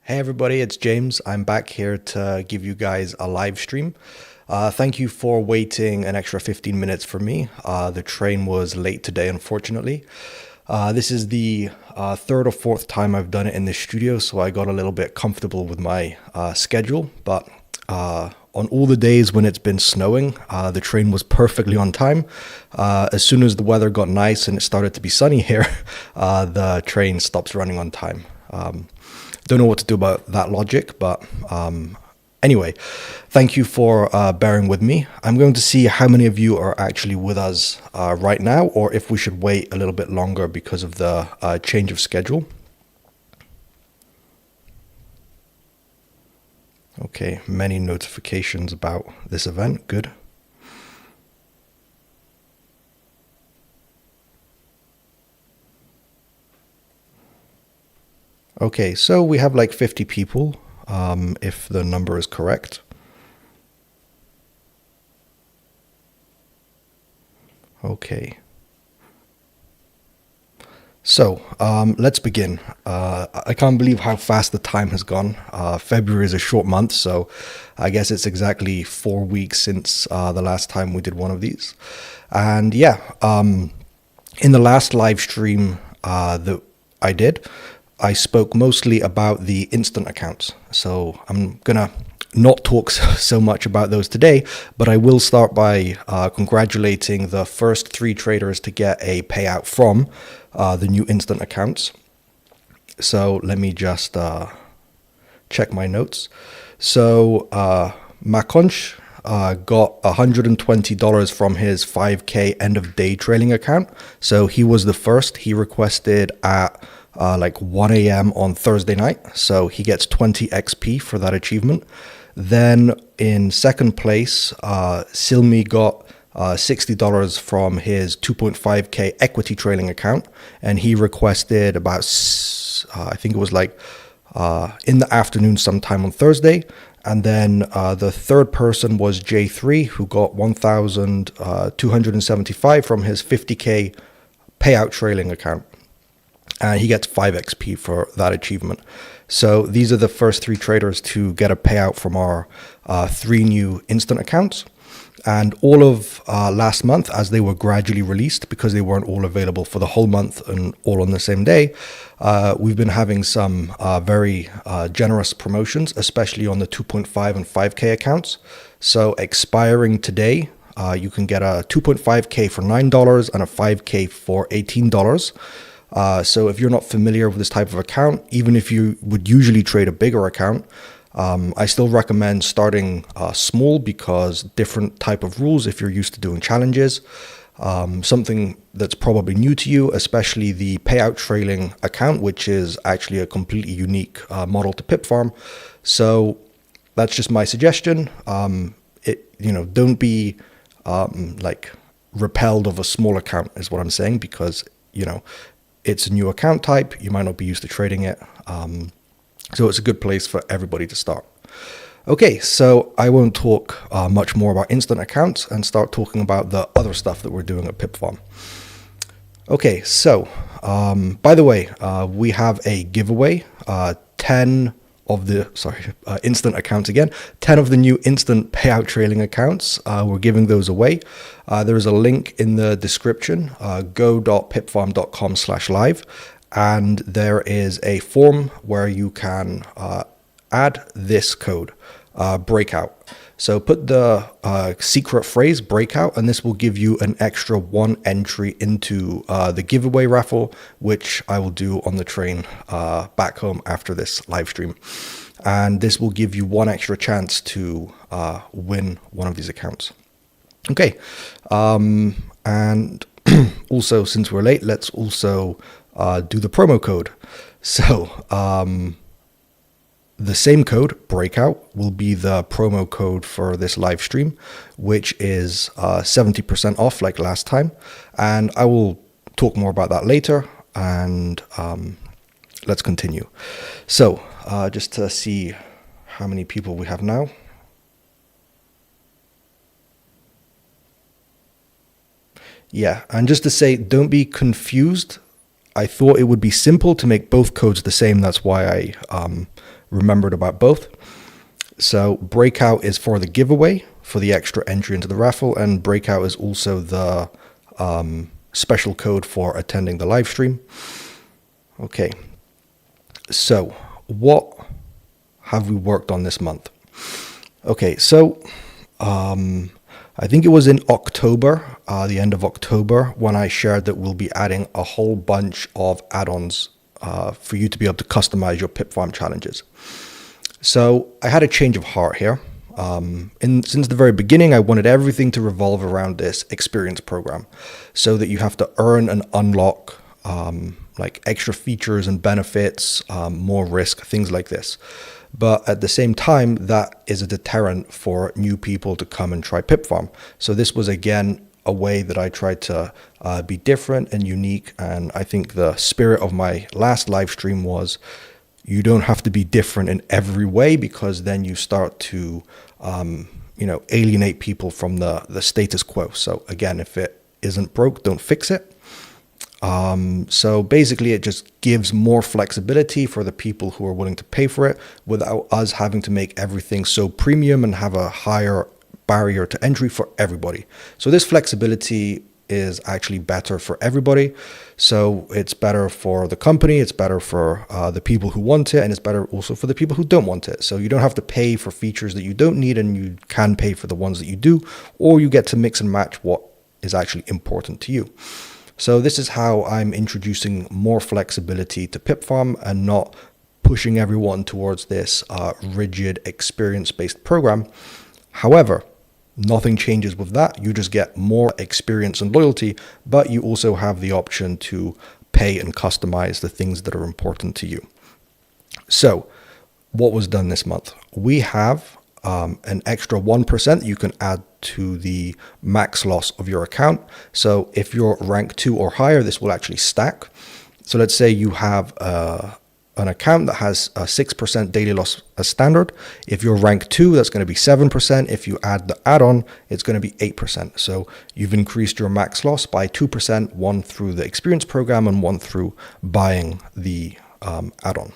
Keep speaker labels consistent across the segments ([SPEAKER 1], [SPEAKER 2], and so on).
[SPEAKER 1] Hey everybody, it's James. I'm back here to give you guys a live stream. Thank you for waiting an extra 15 minutes for me. The train was late today, unfortunately. This is the third or fourth time I've done it in this studio, so I got a little bit comfortable with my schedule. But on all the days when it's been snowing, the train was perfectly on time. As soon as the weather got nice and it started to be sunny here, the train stops running on time. Don't know what to do about that logic, but anyway, thank you for bearing with me. I'm going to see how many of you are actually with us right now, or if we should wait a little bit longer because of the change of schedule. Okay, many notifications about this event. Good. Okay, so we have like 50 people, if the number is correct. Okay. So, let's begin. I can't believe how fast the time has gone. February is a short month, so I guess it's exactly 4 weeks since the last time we did one of these. And yeah, in the last live stream that I did, I spoke mostly about the instant accounts. So I'm gonna not talk so much about those today, but I will start by congratulating the first 3 traders to get a payout from the new instant accounts. So let me just check my notes. So Makonch got $120 from his 5K end of day trailing account. So he was the first. He requested at like 1 a.m. on Thursday night. So he gets 20 XP for that achievement. Then in second place, Silmi got $60 from his 2.5K equity trailing account. And he requested about, I think it was like in the afternoon sometime on Thursday. And then the third person was J3, who got 1,275 from his 50K payout trailing account. And he gets 5 XP for that achievement. So these are the first 3 traders to get a payout from our 3 new instant accounts. And all of last month, as they were gradually released, because they weren't all available for the whole month and all on the same day, we've been having some very generous promotions, especially on the 2.5 and 5K accounts. So expiring today, you can get a 2.5K for $9 and a 5K for $18. So if you're not familiar with this type of account, even if you would usually trade a bigger account, I still recommend starting small because different type of rules if you're used to doing challenges. Something that's probably new to you, especially the payout trailing account, which is actually a completely unique model to PipFarm. So that's just my suggestion. Don't be like repelled of a small account is what I'm saying, because it's a new account type. You might not be used to trading it. So it's a good place for everybody to start. Okay, so I won't talk much more about instant accounts and start talking about the other stuff that we're doing at PipFarm. Okay, so by the way, we have a giveaway. 10 of the, instant accounts again. 10 of the new instant payout trailing accounts. We're giving those away. There is a link in the description, go.pipfarm.com/live. And there is a form where you can add this code, breakout. So put the secret phrase breakout, and this will give you an extra 1 entry into the giveaway raffle, which I will do on the train back home after this live stream. And this will give you 1 extra chance to win one of these accounts. Okay. And also, since we're late, let's also do the promo code. So the same code, breakout, will be the promo code for this live stream, which is 70% off like last time. And I will talk more about that later. And let's continue. So just to see how many people we have now. Yeah, and just to say, don't be confused I thought it would be simple to make both codes the same. That's why I remembered about both. So breakout is for the giveaway, for the extra entry into the raffle, and breakout is also the special code for attending the live stream. Okay, so what have we worked on this month? Okay, so I think it was in October, the end of October, when I shared that we'll be adding a whole bunch of add-ons for you to be able to customize your PipFarm challenges. So I had a change of heart here. Since the very beginning, I wanted everything to revolve around this experience program, so that you have to earn and unlock like extra features and benefits, more risk, things like this. But at the same time, that is a deterrent for new people to come and try PipFarm. So this was, again, a way that I tried to be different and unique. And I think the spirit of my last live stream was, you don't have to be different in every way, because then you start to, alienate people from the status quo. So again, if it isn't broke, don't fix it. So basically, it just gives more flexibility for the people who are willing to pay for it, without us having to make everything so premium and have a higher barrier to entry for everybody. So this flexibility is actually better for everybody. So it's better for the company, it's better for the people who want it, and it's better also for the people who don't want it. So you don't have to pay for features that you don't need, and you can pay for the ones that you do, or you get to mix and match what is actually important to you. So this is how I'm introducing more flexibility to PipFarm and not pushing everyone towards this rigid experience-based program. However, nothing changes with that. You just get more experience and loyalty, but you also have the option to pay and customize the things that are important to you. So what was done this month? We have an extra 1% you can add to the max loss of your account. So if you're rank 2 or higher, this will actually stack. So let's say you have an account that has a 6% daily loss as standard. If you're rank 2, that's going to be 7%. If you add the add-on, it's going to be 8%. So you've increased your max loss by 2%, one through the experience program and one through buying the add-on.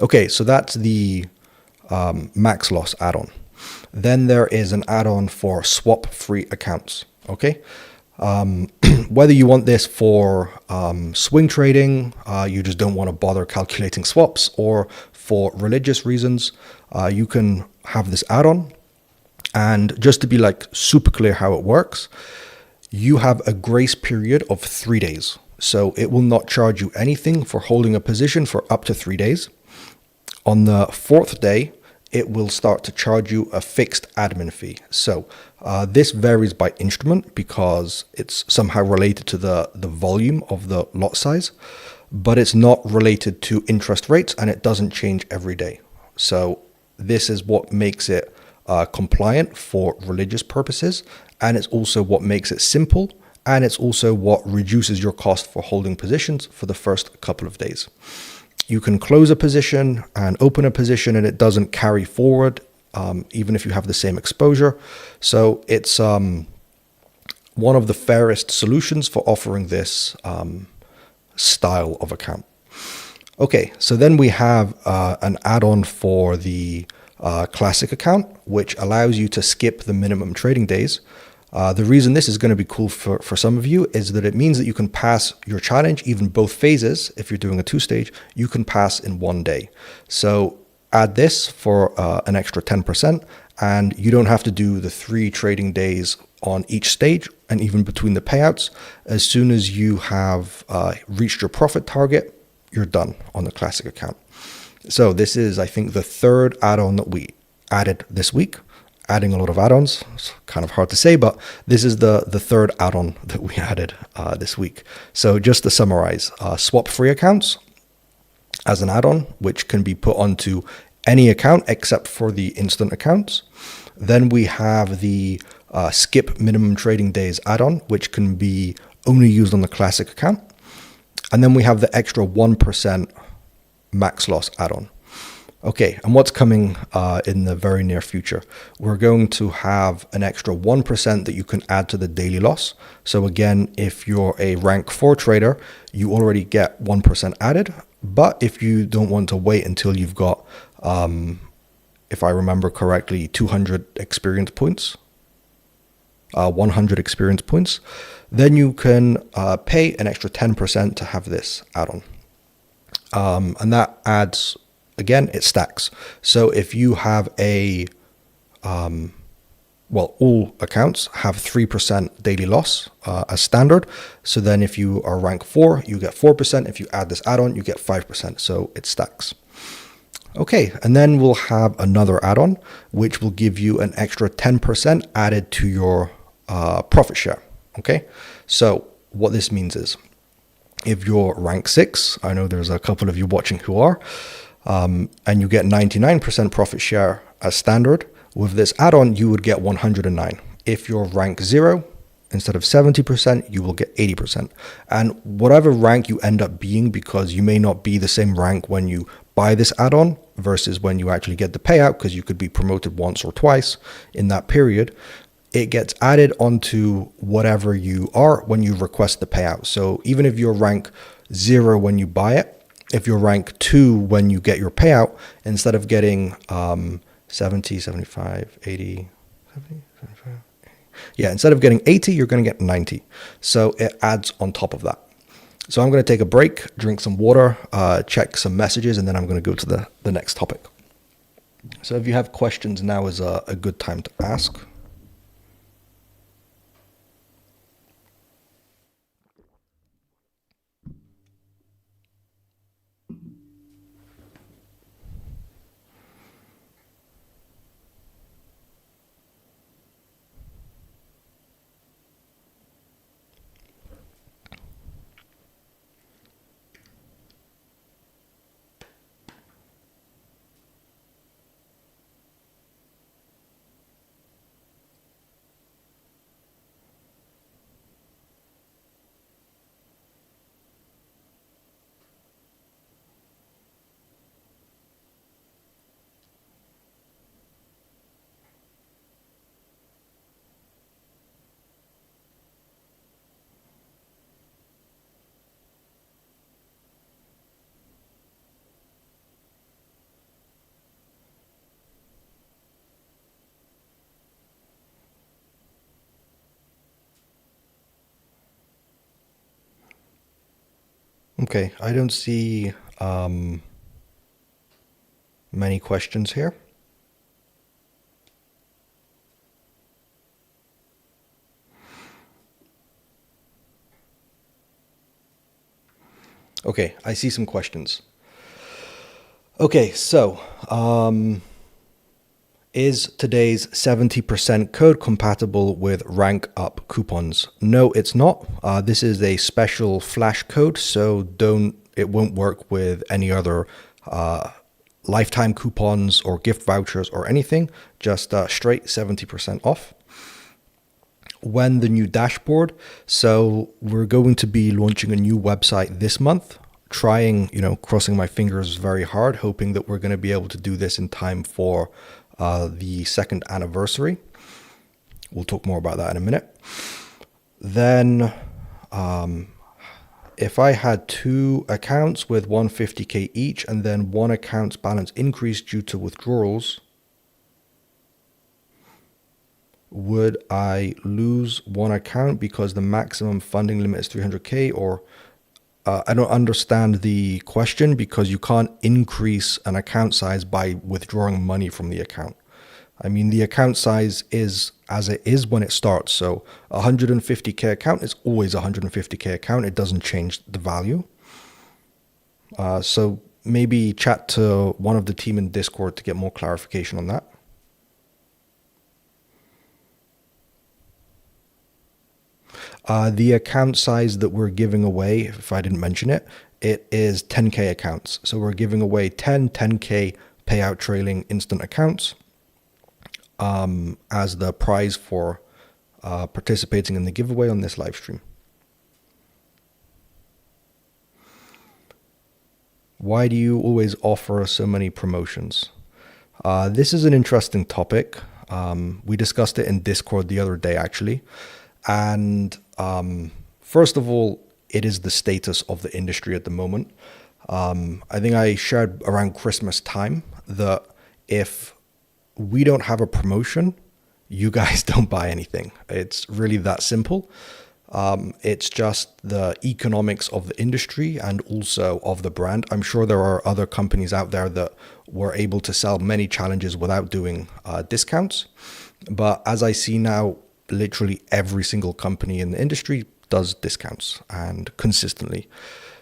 [SPEAKER 1] Okay, so that's the max loss add-on. Then there is an add-on for swap-free accounts. Okay, whether you want this for swing trading, you just don't want to bother calculating swaps, or for religious reasons, you can have this add-on. And just to be like super clear how it works, you have a grace period of 3 days. So it will not charge you anything for holding a position for up to 3 days. On the 4th day, it will start to charge you a fixed admin fee. So this varies by instrument because it's somehow related to the volume of the lot size, but it's not related to interest rates, and it doesn't change every day. So this is what makes it compliant for religious purposes, and it's also what makes it simple, and it's also what reduces your cost for holding positions for the first couple of days. You can close a position and open a position, and it doesn't carry forward, even if you have the same exposure. So it's one of the fairest solutions for offering this style of account. Okay, so then we have an add-on for the classic account, which allows you to skip the minimum trading days. The reason this is going to be cool for some of you is that it means that you can pass your challenge, even both phases. If you're doing a 2-stage, you can pass in 1 day. So add this for an extra 10%, and you don't have to do the 3 trading days on each stage and even between the payouts. As soon as you have reached your profit target, you're done on the classic account. So this is, I think, the 3rd add-on that we added this week. Adding a lot of add-ons, it's kind of hard to say, but this is the 3rd add-on that we added this week. So just to summarize, swap-free accounts as an add-on, which can be put onto any account except for the instant accounts. Then we have the skip minimum trading days add-on, which can be only used on the classic account. And then we have the extra 1% max loss add-on. Okay, and what's coming in the very near future? We're going to have an extra 1% that you can add to the daily loss. So again, if you're a rank 4 trader, you already get 1% added. But if you don't want to wait until you've got, if I remember correctly, 200 experience points, 100 experience points, then you can pay an extra 10% to have this add-on. And that adds, again, it stacks. So if you have well, all accounts have 3% daily loss as standard. So then if you are rank 4, you get 4%. If you add this add-on, you get 5%. So it stacks. Okay, and then we'll have another add-on, which will give you an extra 10% added to your profit share. Okay, so what this means is, if you're rank 6, I know there's a couple of you watching who are, and you get 99% profit share as standard, with this add-on, you would get 109. If you're rank 0, instead of 70%, you will get 80%. And whatever rank you end up being, because you may not be the same rank when you buy this add-on versus when you actually get the payout, because you could be promoted once or twice in that period, it gets added onto whatever you are when you request the payout. So even if you're rank 0 when you buy it, if you're rank 2 when you get your payout, instead of getting 70, 75, 80, 70, 75, 80. Yeah, instead of getting 80, you're going to get 90. So it adds on top of that. So I'm going to take a break, drink some water, check some messages, and then I'm going to go to the next topic. So if you have questions, now is a good time to ask. Okay, I don't see many questions here. Okay, I see some questions. Okay, so is today's 70% code compatible with rank up coupons? No, it's not. This is a special flash code, so it won't work with any other lifetime coupons or gift vouchers or anything. Just straight 70% off. When the new dashboard, so we're going to be launching a new website this month. Trying, crossing my fingers very hard, hoping that we're going to be able to do this in time for the 2nd anniversary. We'll talk more about that in a minute. Then if I had 2 accounts with 150K each, and then one account's balance increased due to withdrawals, would I lose one account because the maximum funding limit is 300K? Or I don't understand the question, because you can't increase an account size by withdrawing money from the account. I mean, the account size is as it is when it starts. So 150K account is always 150K account. It doesn't change the value. So maybe chat to one of the team in Discord to get more clarification on that. The account size that we're giving away, if I didn't mention it, it is 10K accounts. So we're giving away 10K payout trailing instant accounts as the prize for participating in the giveaway on this live stream. Why do you always offer so many promotions? This is an interesting topic. We discussed it in Discord the other day, actually. And first of all, it is the status of the industry at the moment. I think I shared around Christmas time that if we don't have a promotion, you guys don't buy anything. It's really that simple. It's just the economics of the industry and also of the brand. I'm sure there are other companies out there that were able to sell many challenges without doing discounts. But as I see now, literally every single company in the industry does discounts and consistently.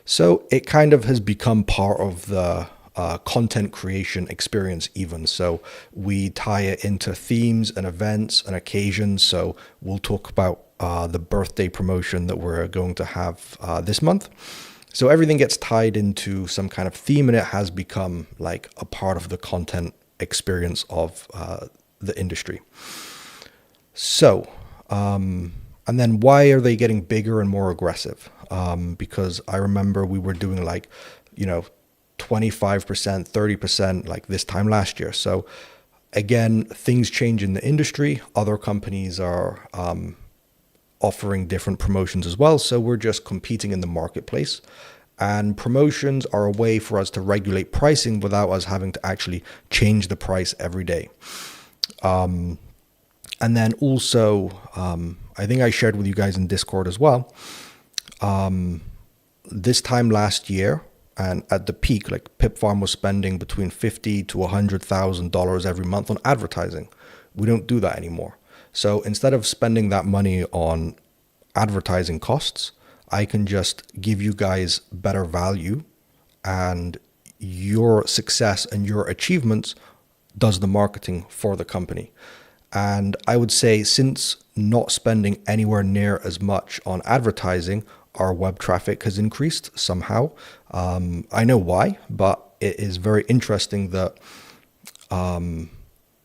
[SPEAKER 1] So it kind of has become part of the content creation experience even. So we tie it into themes and events and occasions. So we'll talk about the birthday promotion that we're going to have this month. So everything gets tied into some kind of theme, and it has become like a part of the content experience of the industry. So, and then why are they getting bigger and more aggressive? Because I remember we were doing 25%, 30% like this time last year. So again, things change in the industry. Other companies are offering different promotions as well. So we're just competing in the marketplace. And promotions are a way for us to regulate pricing without us having to actually change the price every day. And then also, I think I shared with you guys in Discord as well. This time last year, and at the peak, like PipFarm was spending between $50,000 to $100,000 every month on advertising. We don't do that anymore. So instead of spending that money on advertising costs, I can just give you guys better value, and your success and your achievements does the marketing for the company. And I would say, since not spending anywhere near as much on advertising, our web traffic has increased somehow. I know why, but it is very interesting that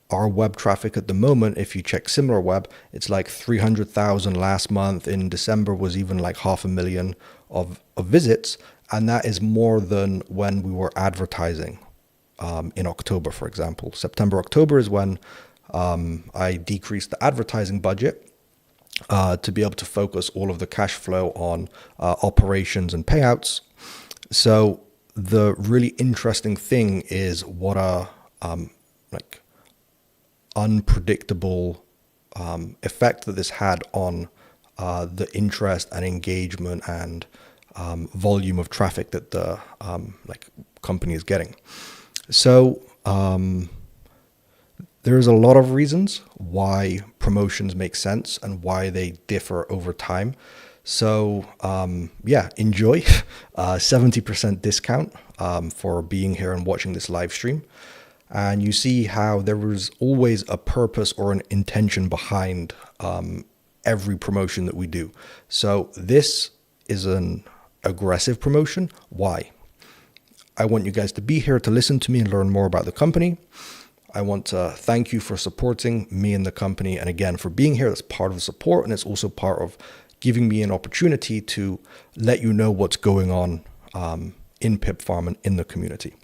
[SPEAKER 1] our web traffic at the moment, if you check SimilarWeb, it's like 300,000 last month. In December was even like 500,000 of visits. And that is more than when we were advertising in October, for example. September, October is when I decreased the advertising budget to be able to focus all of the cash flow on operations and payouts. So the really interesting thing is what a unpredictable effect that this had on the interest and engagement and volume of traffic that the company is getting. So there's a lot of reasons why promotions make sense and why they differ over time. So enjoy 70% discount for being here and watching this live stream. And you see how there was always a purpose or an intention behind every promotion that we do. So this is an aggressive promotion. Why? I want you guys to be here to listen to me and learn more about the company. I want to thank you for supporting me and the company. And again, for being here, that's part of the support. And it's also part of giving me an opportunity to let you know what's going on in PipFarm and in the community.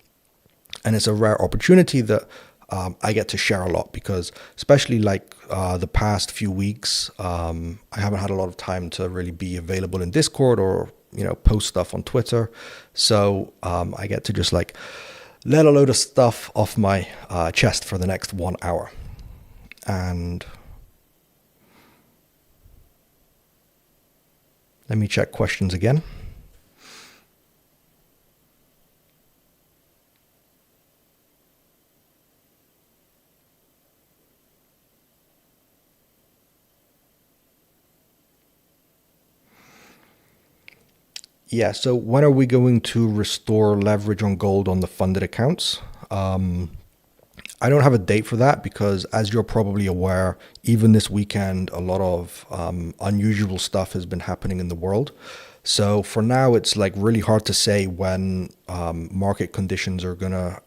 [SPEAKER 1] And it's a rare opportunity that I get to share a lot, because especially the past few weeks, I haven't had a lot of time to really be available in Discord or, post stuff on Twitter. So I get to just let a load of stuff off my chest for the next 1 hour. And let me check questions again. Yeah, so when are we going to restore leverage on gold on the funded accounts? I don't have a date for that, because as you're probably aware, even this weekend, a lot of unusual stuff has been happening in the world. So for now, it's really hard to say when market conditions are going to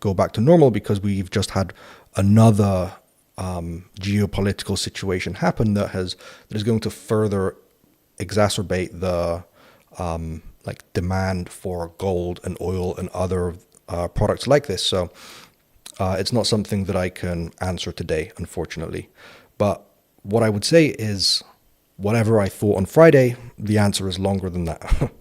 [SPEAKER 1] go back to normal, because we've just had another geopolitical situation happen that is going to further exacerbate the like demand for gold and oil and other products like this. So it's not something that I can answer today, unfortunately. But what I would say is, whatever I thought on Friday, the answer is longer than that.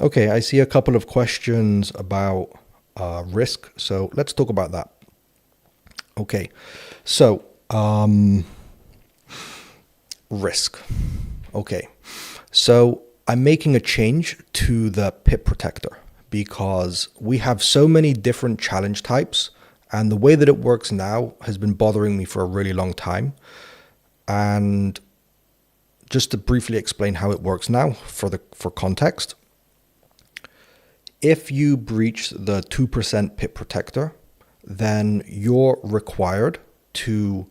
[SPEAKER 1] Okay, I see a couple of questions about risk. So let's talk about that. Okay, so risk. Okay, so I'm making a change to the pip protector because we have so many different challenge types, and the way that it works now has been bothering me for a really long time. And just to briefly explain how it works now for context, if you breach the 2% pip protector, then you're required to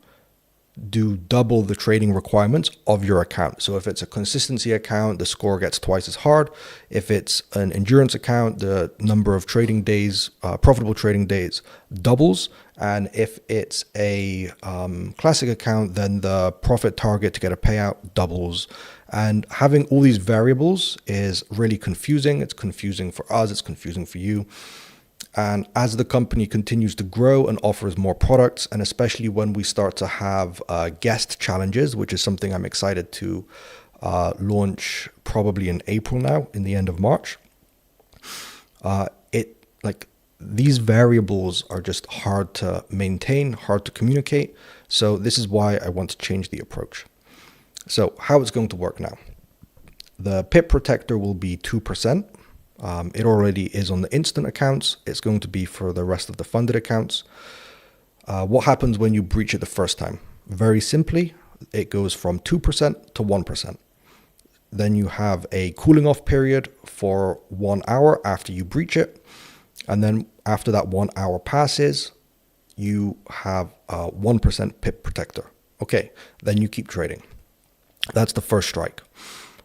[SPEAKER 1] do double the trading requirements of your account. So if it's a consistency account, the score gets twice as hard. If it's an endurance account, the number of trading days, profitable trading days, doubles. And if it's a classic account, then the profit target to get a payout doubles. And having all these variables is really confusing. It's confusing for us. It's confusing for you. And as the company continues to grow and offers more products, and especially when we start to have guest challenges, which is something I'm excited to launch probably in April now, in the end of March, these variables are just hard to maintain, hard to communicate. So this is why I want to change the approach. So how it's going to work now. The pip protector will be 2%. It already is on the instant accounts. It's going to be for the rest of the funded accounts. What happens when you breach it the first time? Very simply, it goes from 2% to 1%. Then you have a cooling off period for 1 hour after you breach it. And then after that 1 hour passes, you have a 1% pip protector. Okay, then you keep trading. That's the first strike.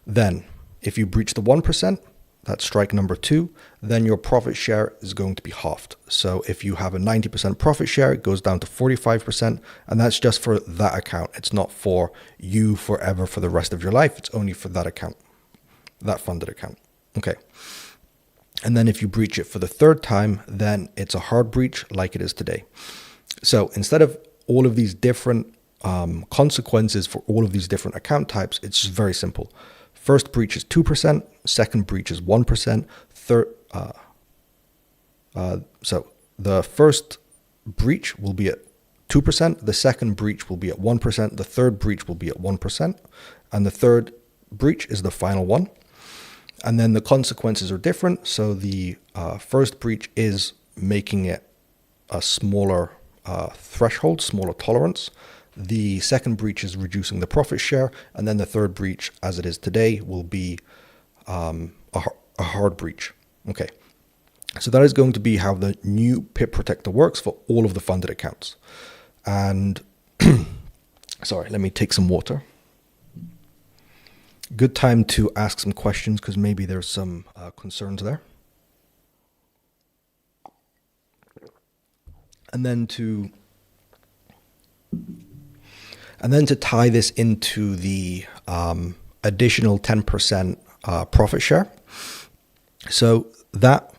[SPEAKER 1] Then if you breach the 1%, that's strike number 2, then your profit share is going to be halved. So if you have a 90% profit share, it goes down to 45%, and that's just for that account. It's not for you forever for the rest of your life. It's only for that account, that funded account. Okay. And then if you breach it for the third time, then it's a hard breach like it is today. So instead of all of these different consequences for all of these different account types, it's just very simple. First breach is 2%, second breach is 1%, so the first breach will be at 2%, the second breach will be at 1%, the third breach will be at 1%, and the third breach is the final one. And then the consequences are different. So the first breach is making it a smaller threshold, smaller tolerance. The second breach is reducing the profit share. And then the third breach, as it is today, will be a hard breach. Okay. So that is going to be how the new pip protector works for all of the funded accounts. And sorry, let me take some water. Good time to ask some questions because maybe there's some concerns there. And then to tie this into the additional 10% profit share. So that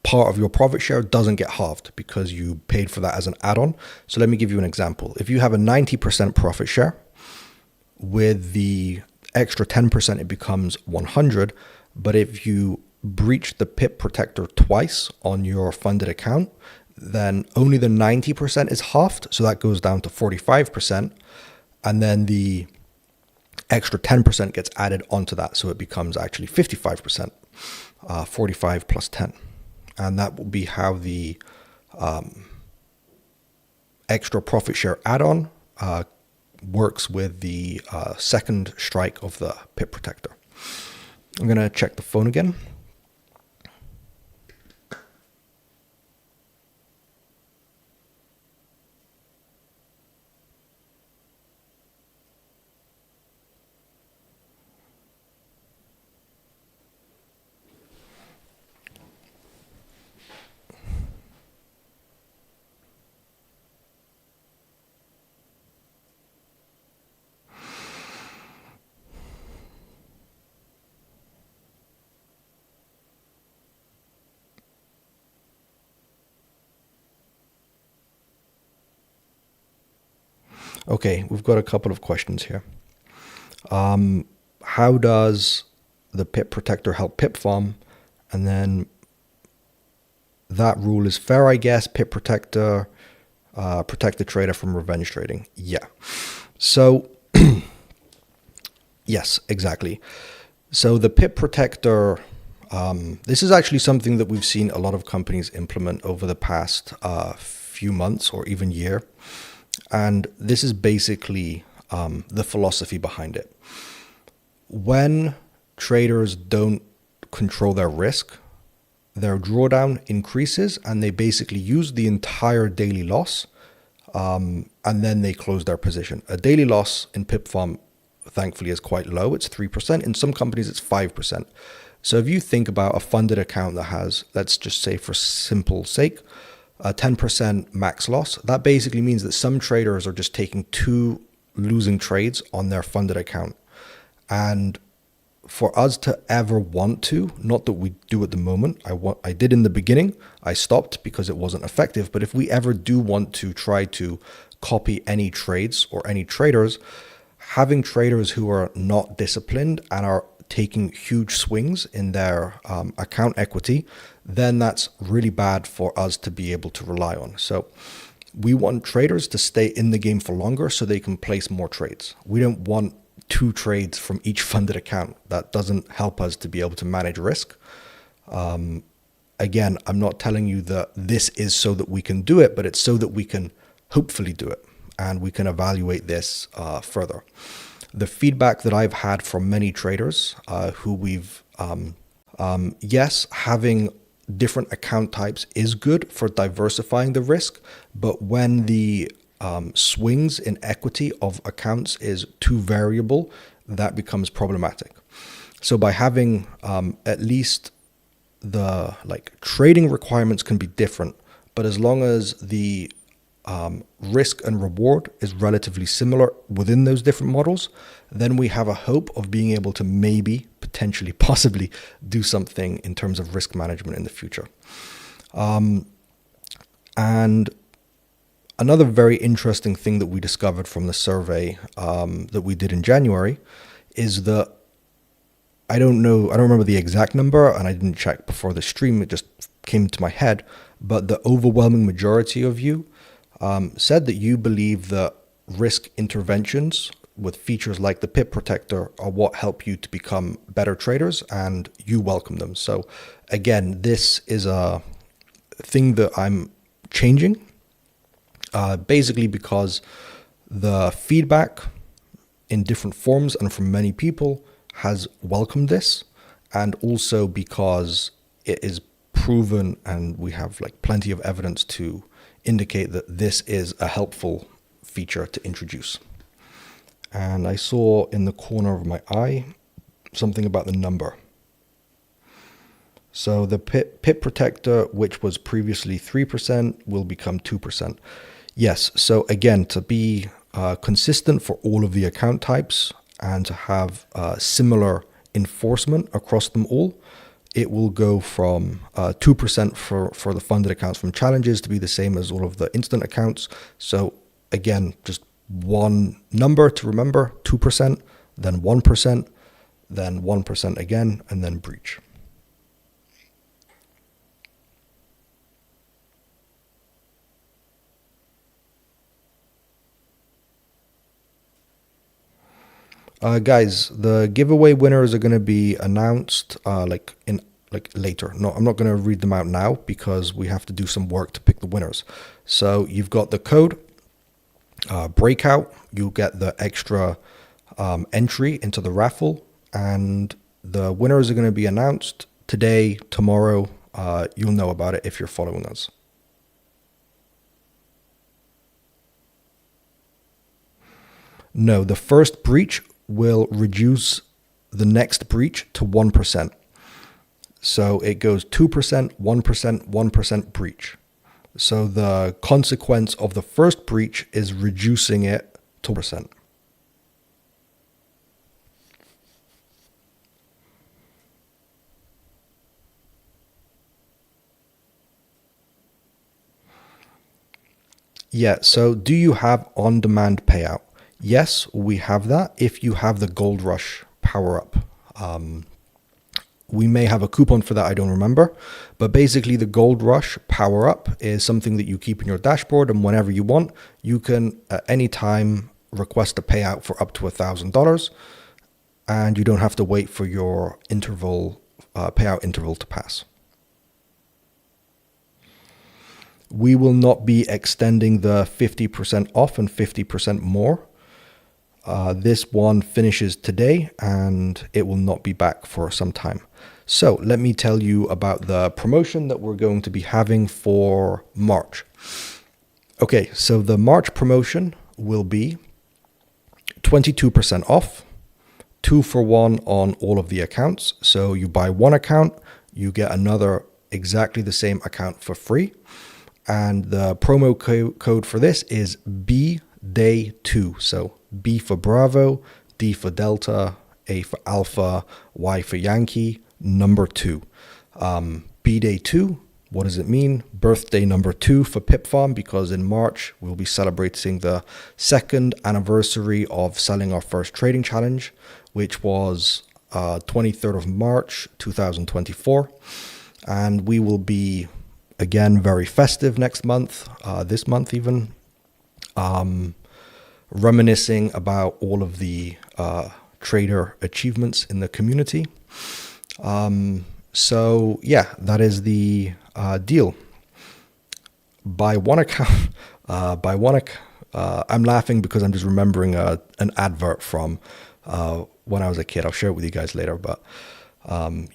[SPEAKER 1] part of your profit share doesn't get halved because you paid for that as an add-on. So let me give you an example. If you have a 90% profit share, with the extra 10%, it becomes 100. But if you breach the pip protector twice on your funded account, then only the 90% is halved. So that goes down to 45%. And then the extra 10% gets added onto that. So it becomes actually 55%, 45 plus 10. And that will be how the extra profit share add-on works with the second strike of the pip protector. I'm going to check the phone again. Okay, we've got a couple of questions here. How does the pip protector help PipFarm? And then that rule is fair, I guess. Pip protector, protect the trader from revenge trading. Yeah. So, yes, exactly. So the pip protector, this is actually something that we've seen a lot of companies implement over the past few months or even year. And this is basically the philosophy behind it. When traders don't control their risk, their drawdown increases and they basically use the entire daily loss and then they close their position. A daily loss in PipFarm, thankfully, is quite low. It's 3%. In some companies, it's 5%. So if you think about a funded account that has, let's just say for simple sake, a 10% max loss, that basically means that some traders are just taking 2 losing trades on their funded account. And for us to ever want to, not that we do at the moment, I did in the beginning, I stopped because it wasn't effective, but if we ever do want to try to copy any trades or any traders, having traders who are not disciplined and are taking huge swings in their account equity, then that's really bad for us to be able to rely on. So we want traders to stay in the game for longer so they can place more trades. We don't want 2 trades from each funded account. That doesn't help us to be able to manage risk. Again, I'm not telling you that this is so that we can do it, but it's so that we can hopefully do it and we can evaluate this further. The feedback that I've had from many traders who we've, yes, having different account types is good for diversifying the risk, but when the swings in equity of accounts is too variable, that becomes problematic. So by having at least the trading requirements can be different, but as long as the risk and reward is relatively similar within those different models, then we have a hope of being able to maybe, potentially, possibly do something in terms of risk management in the future. And another very interesting thing that we discovered from the survey that we did in January is that I don't remember the exact number, and I didn't check before the stream, it just came to my head, but the overwhelming majority of you said that you believe that risk interventions with features like the pip protector are what help you to become better traders, and you welcome them. So again, this is a thing that I'm changing, basically because the feedback in different forms and from many people has welcomed this, and also because it is proven and we have plenty of evidence to indicate that this is a helpful feature to introduce. And I saw in the corner of my eye something about the number. So the pip protector, which was previously 3%, will become 2%. Yes, so again, to be consistent for all of the account types and to have similar enforcement across them all, it will go from 2% for the funded accounts from challenges to be the same as all of the instant accounts. So again, just one number to remember, 2%, then 1%, then 1% again, and then breach. Guys, the giveaway winners are going to be announced later. No, I'm not going to read them out now because we have to do some work to pick the winners. So you've got the code breakout. You'll get the extra entry into the raffle, and the winners are going to be announced today, tomorrow. You'll know about it if you're following us. No, the first breach will reduce the next breach to 1%. So it goes 2%, 1%, 1% breach. So the consequence of the first breach is reducing it to 1%. Yeah, so do you have on-demand payout? Yes, we have that if you have the Gold Rush power-up. We may have a coupon for that, I don't remember. But basically, the Gold Rush power-up is something that you keep in your dashboard, and whenever you want, you can at any time request a payout for up to $1,000, and you don't have to wait for your payout interval to pass. We will not be extending the 50% off and 50% more. This one finishes today and it will not be back for some time. So let me tell you about the promotion that we're going to be having for March. Okay, so the March promotion will be 22% off, 2 for 1 on all of the accounts. So you buy one account, you get another exactly the same account for free. And the promo code for this is BDAY2. So B for Bravo, D for Delta, A for Alpha, Y for Yankee, number 2. BDAY2, what does it mean? Birthday number 2 for PipFarm, because in March we'll be celebrating the 2nd anniversary of selling our first trading challenge, which was 23rd of March 2024. And we will be again very festive next month, this month even, reminiscing about all of the trader achievements in the community. So yeah, that is the deal. Buy one account. I'm laughing because I'm just remembering an advert from when I was a kid. I'll share it with you guys later. But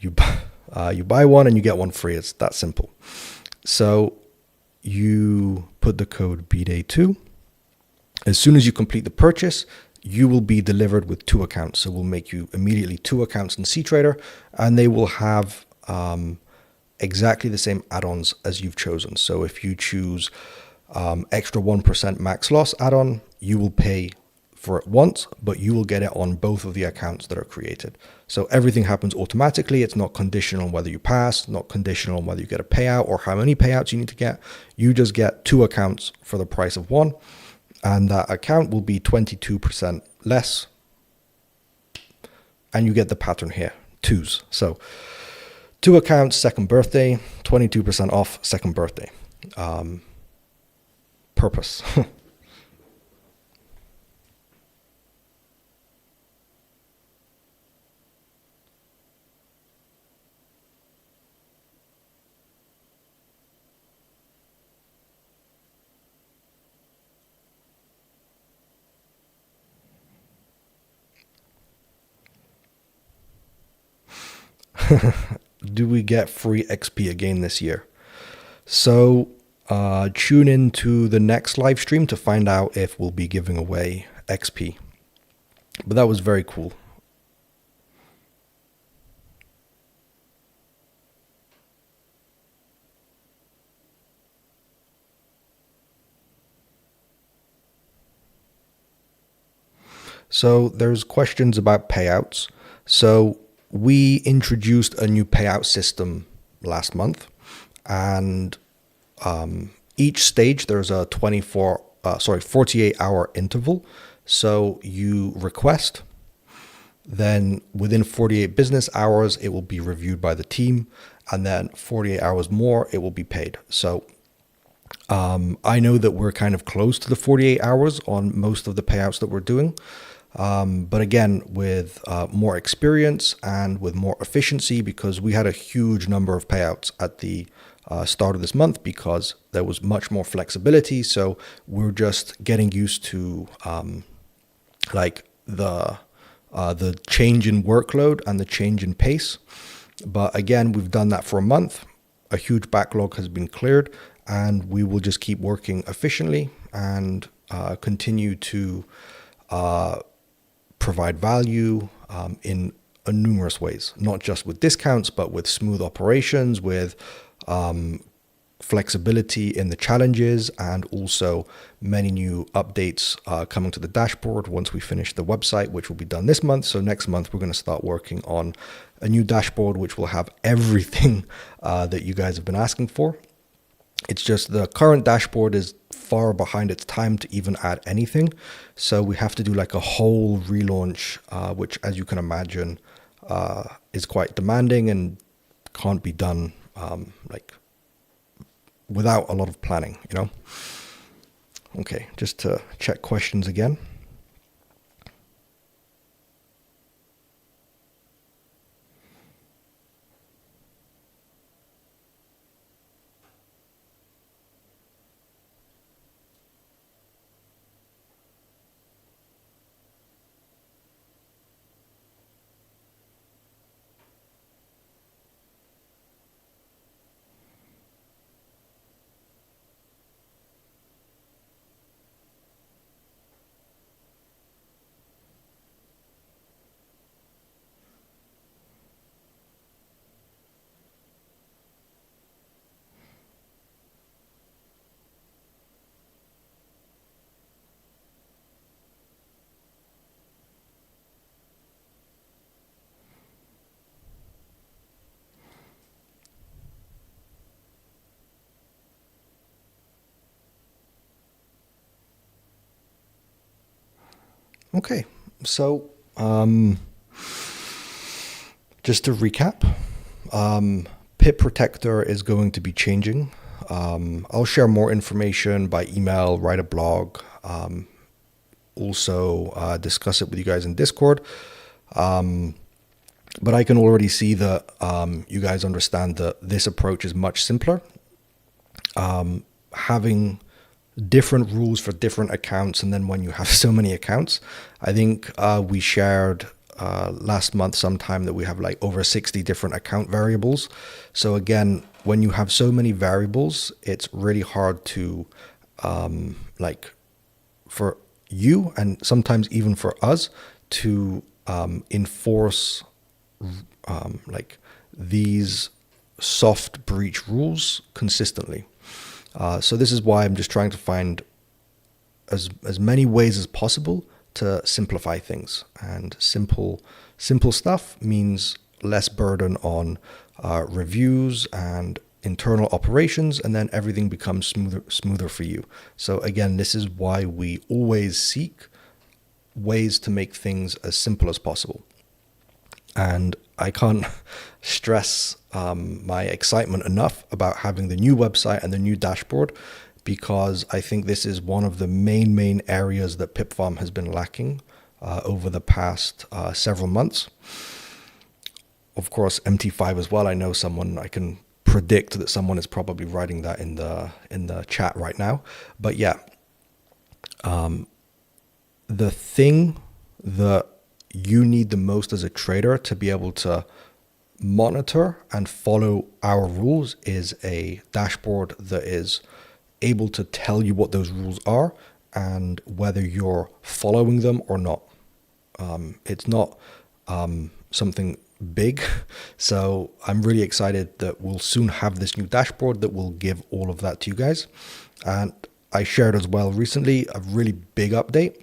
[SPEAKER 1] you buy one and you get one free. It's that simple. So you put the code BDAY2. As soon as you complete the purchase, you will be delivered with 2 accounts. So we'll make you immediately 2 accounts in CTrader, and they will have exactly the same add-ons as you've chosen. So if you choose extra 1% max loss add-on, you will pay for it once, but you will get it on both of the accounts that are created. So everything happens automatically. It's not conditional on whether you pass, not conditional on whether you get a payout or how many payouts you need to get. You just get 2 accounts for the price of 1, and that account will be 22% less. And you get the pattern here, 2s. So 2 accounts, 2nd birthday, 22% off, 2nd birthday. Purpose. Do we get free XP again this year? So tune in to the next live stream to find out if we'll be giving away XP. But that was very cool. So there's questions about payouts. So we introduced a new payout system last month, and each stage there's a 48-hour interval. So you request, then within 48 business hours it will be reviewed by the team, and then 48 hours more it will be paid. So I know that we're kind of close to the 48 hours on most of the payouts that we're doing. But again, with more experience and with more efficiency, because we had a huge number of payouts at the start of this month because there was much more flexibility. So we're just getting used to like the change in workload and the change in pace. But again, we've done that for a month. A huge backlog has been cleared, and we will just keep working efficiently and continue to provide value in numerous ways, not just with discounts, but with smooth operations, with flexibility in the challenges, and also many new updates coming to the dashboard once we finish the website, which will be done this month. So next month, we're going to start working on a new dashboard, which will have everything that you guys have been asking for. It's just the current dashboard is far behind its time to even add anything. So we have to do like a whole relaunch, which, as you can imagine, is quite demanding and can't be done like without a lot of planning, you know? Okay, just to check questions again. Okay, so just to recap, Pip Protector is going to be changing. I'll share more information by email, write a blog, also discuss it with you guys in Discord. But I can already see that you guys understand that this approach is much simpler. Having different rules for different accounts, and then when you have so many accounts, I think we shared last month sometime that we have like over 60 different account variables. So again, when you have so many variables, it's really hard to like for you and sometimes even for us to enforce like these soft breach rules consistently. So this is why I'm just trying to find as many ways as possible to simplify things. And simple stuff means less burden on reviews and internal operations, and then everything becomes smoother for you. So again, this is why we always seek ways to make things as simple as possible. And I can't stress my excitement enough about having the new website and the new dashboard, because I think this is one of the main areas that PipFarm has been lacking over the past several months. Of course, MT5 as well. I know I can predict that someone is probably writing that in the chat right now. But yeah, the thing that you need the most as a trader to be able to monitor and follow our rules is a dashboard that is able to tell you what those rules are and whether you're following them or not. It's not something big, so I'm really excited that we'll soon have this new dashboard that will give all of that to you guys. And I shared as well recently a really big update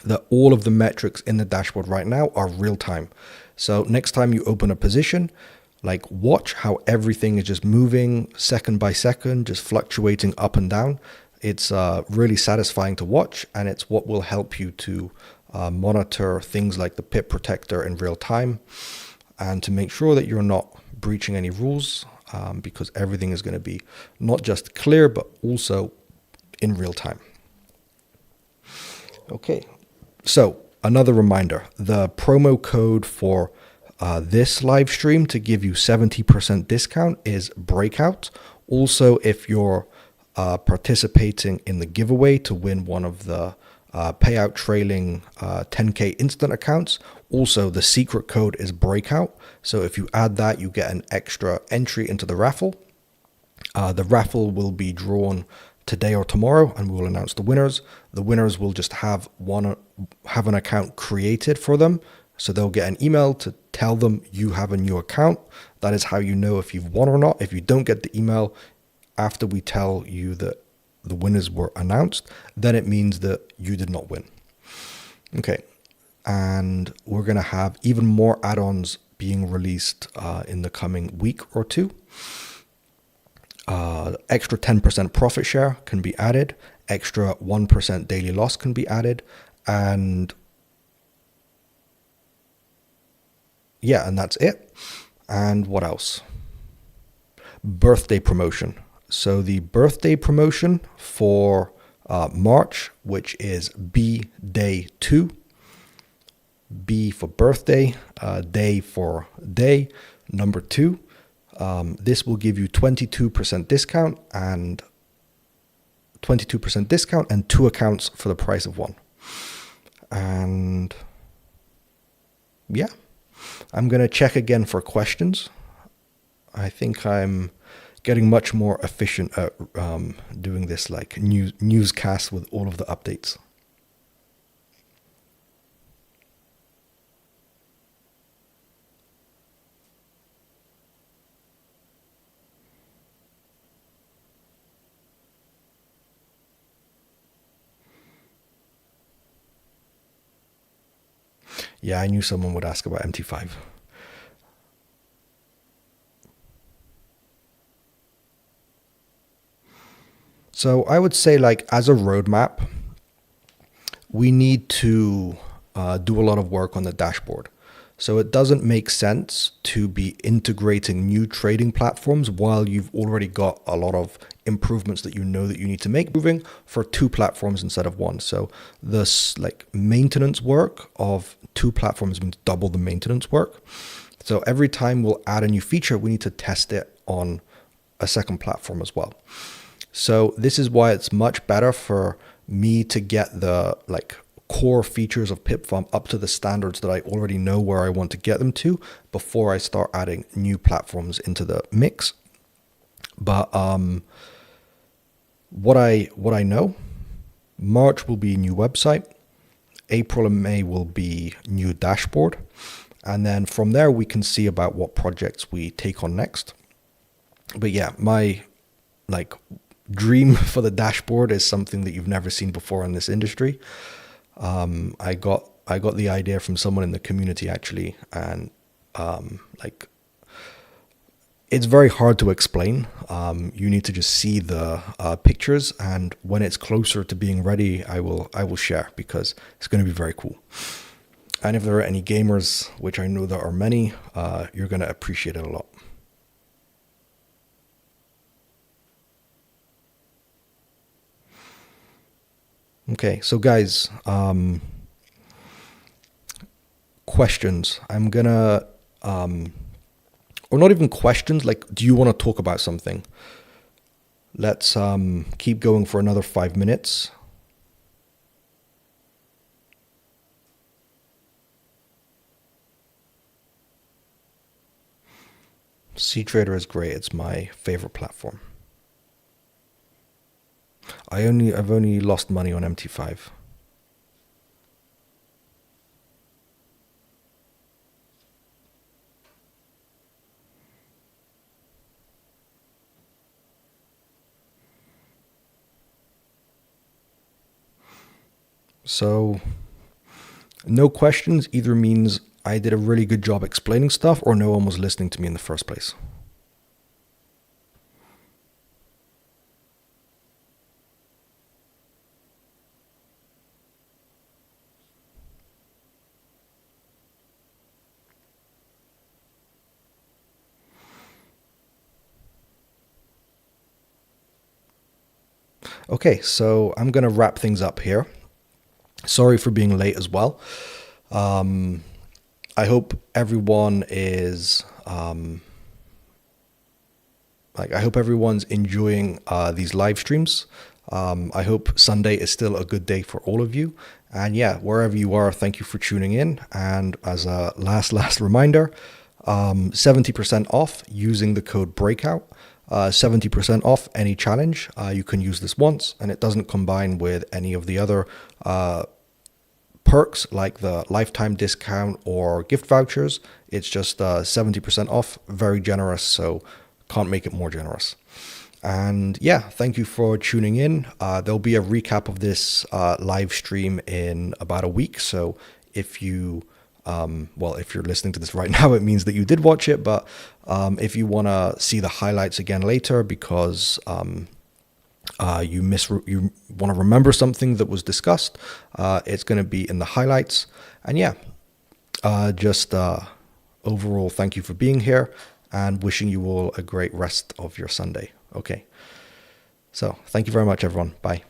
[SPEAKER 1] that all of the metrics in the dashboard right now are real time. So next time you open a position, like watch how everything is just moving second by second, just fluctuating up and down. It's really satisfying to watch, and it's what will help you to monitor things like the Pip Protector in real time and to make sure that you're not breaching any rules, because everything is going to be not just clear, but also in real time. Okay. So another reminder, the promo code for this live stream to give you 70% discount is Breakout. Also, if you're participating in the giveaway to win one of the payout trailing 10K instant accounts, also the secret code is Breakout. So if you add that, you get an extra entry into the raffle. The raffle will be drawn today or tomorrow, and we will announce the winners. The winners will just have an account created for them, so they'll get an email to tell them you have a new account. That is how you know if you've won or not. If you don't get the email after we tell you that the winners were announced, then it means that you did not win. Okay, and we're going to have even more add-ons being released in the coming week or two. Extra 10% profit share can be added. Extra 1% daily loss can be added. And yeah, and that's it. And what else? Birthday promotion. So the birthday promotion for March, which is B Day 2. B for birthday, day for day, number 2. This will give you 22% discount and 2 accounts for the price of 1. And yeah, I'm going to check again for questions. I think I'm getting much more efficient at doing this like newscast with all of the updates. Yeah, I knew someone would ask about MT5. So I would say, like, as a roadmap, we need to do a lot of work on the dashboard. So it doesn't make sense to be integrating new trading platforms while you've already got a lot of improvements that you know that you need to make moving for 2 platforms instead of 1. So this like maintenance work of 2 platforms means double the maintenance work. So every time we'll add a new feature, we need to test it on a second platform as well. So this is why it's much better for me to get the like core features of PipFarm up to the standards that I already know where I want to get them to before I start adding new platforms into the mix. But what I know, March will be a new website, April and May will be new dashboard, and then from there we can see about what projects we take on next. But yeah, my like dream for the dashboard is something that you've never seen before in this industry. I got the idea from someone in the community actually, and like it's very hard to explain. You need to just see the pictures, and when it's closer to being ready, I will share because it's going to be very cool. And if there are any gamers, which I know there are many, you're going to appreciate it a lot. Okay, so guys, questions. I'm gonna, or not even questions, like, do you want to talk about something? Let's keep going for another 5 minutes. C-Trader is great. It's my favorite platform. I've only lost money on MT5. So no questions either means I did a really good job explaining stuff or no one was listening to me in the first place. Okay, so I'm going to wrap things up here. Sorry for being late as well. I hope everyone is I hope everyone's enjoying these live streams. I hope Sunday is still a good day for all of you. And yeah, wherever you are, thank you for tuning in. And as a last reminder, 70% off using the code BREAKOUT. 70% off any challenge. You can use this once, and it doesn't combine with any of the other perks like the lifetime discount or gift vouchers. It's just 70% off, very generous, so can't make it more generous. And yeah, thank you for tuning in. There'll be a recap of this live stream in about a week, so if you Well, if you're listening to this right now, it means that you did watch it. But if you want to see the highlights again later because you want to remember something that was discussed, it's going to be in the highlights. And yeah, just overall, thank you for being here and wishing you all a great rest of your Sunday. Okay. So thank you very much, everyone. Bye.